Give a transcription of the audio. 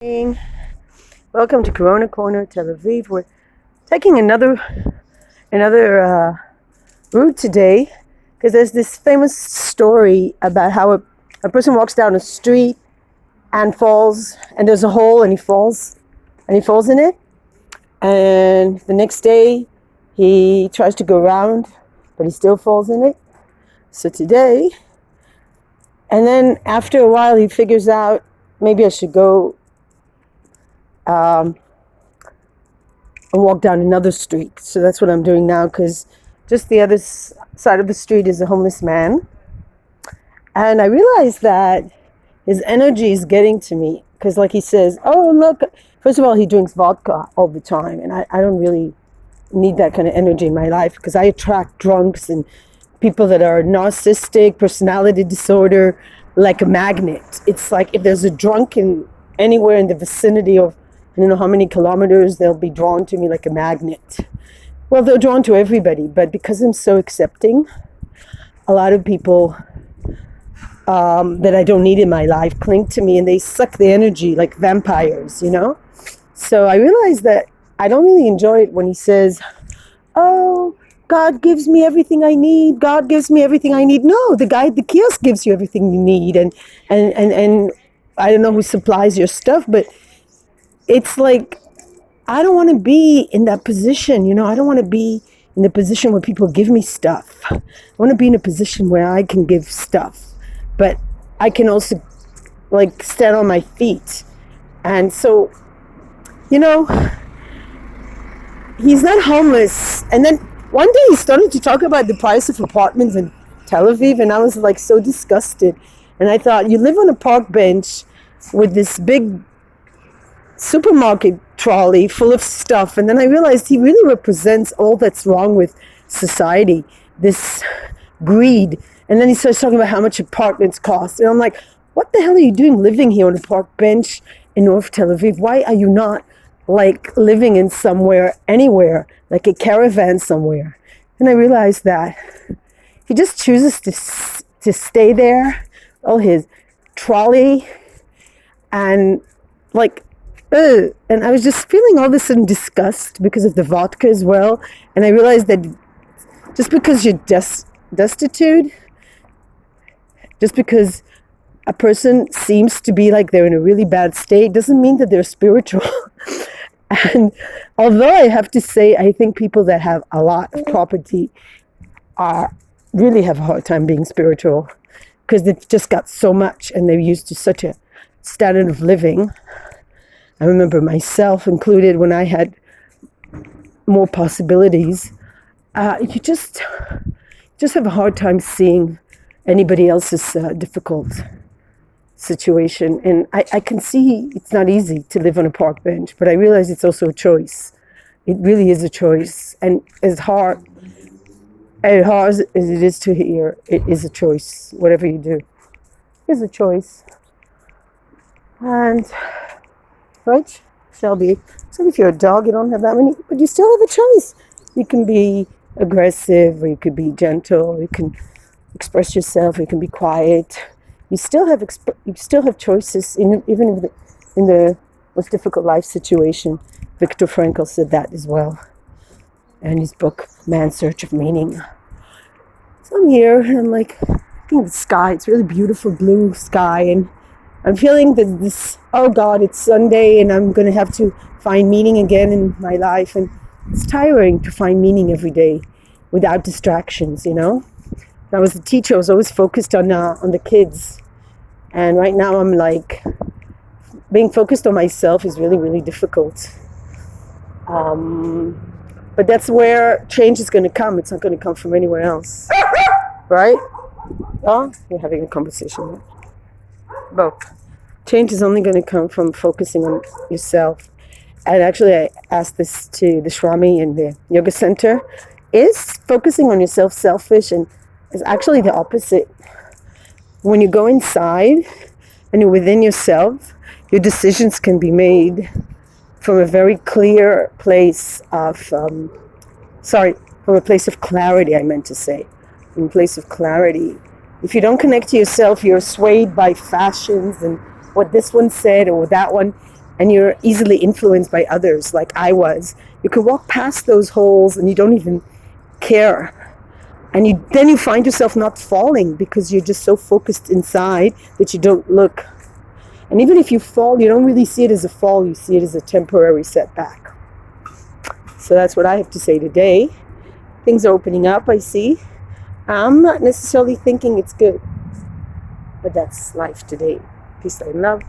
Welcome to Corona Corner, Tel Aviv. We're taking another route today because there's this famous story about how a person walks down a street and falls, and there's a hole, and he falls in it. And the next day he tries to go around, but he still falls in it. So today, and then after a while he figures out, maybe I should go and walk down another street. So that's what I'm doing now, because just the other side of the street is a homeless man. And I realized that his energy is getting to me, because like he says, oh, look, first of all, he drinks vodka all the time. And I don't really need that kind of energy in my life, because I attract drunks and people that are narcissistic, personality disorder, like a magnet. It's like if there's a drunk anywhere in the vicinity of, I don't know how many kilometers, they'll be drawn to me like a magnet. Well, they're drawn to everybody, but because I'm so accepting, a lot of people that I don't need in my life cling to me, and they suck the energy like vampires, So I realized that I don't really enjoy it when he says, oh, God gives me everything I need. God gives me everything I need. No, the guy at the kiosk gives you everything you need. And I don't know who supplies your stuff, but it's like, I don't want to be in that position. I don't want to be in the position where people give me stuff. I want to be in a position where I can give stuff, but I can also like stand on my feet. And so, he's not homeless. And then one day he started to talk about the price of apartments in Tel Aviv, and I was like so disgusted. And I thought, you live on a park bench with this big supermarket trolley full of stuff. And then I realized he really represents all that's wrong with society, this greed. And then he starts talking about how much apartments cost. And I'm like, what the hell are you doing living here on a park bench in North Tel Aviv? Why are you not like living in somewhere, anywhere, like a caravan somewhere? And I realized that he just chooses to stay there, all his trolley, and like, and I was just feeling all this in disgust because of the vodka as well. And I realized that just because you're destitute, just because a person seems to be like they're in a really bad state, doesn't mean that they're spiritual. And although I have to say, I think people that have a lot of property really have a hard time being spiritual, because they've just got so much and they're used to such a standard of living. I remember myself included, when I had more possibilities, you just have a hard time seeing anybody else's difficult situation. And I can see it's not easy to live on a park bench, but I realize it's also a choice. It really is a choice. And as hard as it is to hear, it is a choice. Whatever you do is a choice. And right, Shelby? So if you're a dog, you don't have that many, but you still have a choice. You can be aggressive, or you could be gentle. You can express yourself. You can be quiet. You still have choices, even in the most difficult life situation. Viktor Frankl said that as well, in his book Man's Search of Meaning. So I'm here, and I'm like looking at the sky. It's really beautiful blue sky, and I'm feeling that this, oh God, it's Sunday and I'm going to have to find meaning again in my life. And it's tiring to find meaning every day without distractions, When I was a teacher, I was always focused on the kids. And right now I'm like, being focused on myself is really, really difficult. But that's where change is going to come. It's not going to come from anywhere else. Right? Oh, we're having a conversation. Both. Change is only going to come from focusing on yourself. And actually, I asked this to the Shwami in the yoga center. Is focusing on yourself selfish? And it's actually the opposite. When you go inside and you're within yourself, your decisions can be made from a very clear place of, from a place of clarity, I meant to say. From a place of clarity. If you don't connect to yourself, you're swayed by fashions and what this one said or that one. and you're easily influenced by others like I was. You can walk past those holes and you don't even care. And then you find yourself not falling because you're just so focused inside that you don't look. And even if you fall, you don't really see it as a fall, you see it as a temporary setback. So that's what I have to say today. Things are opening up, I see. I'm not necessarily thinking it's good, but that's life today. Peace and love.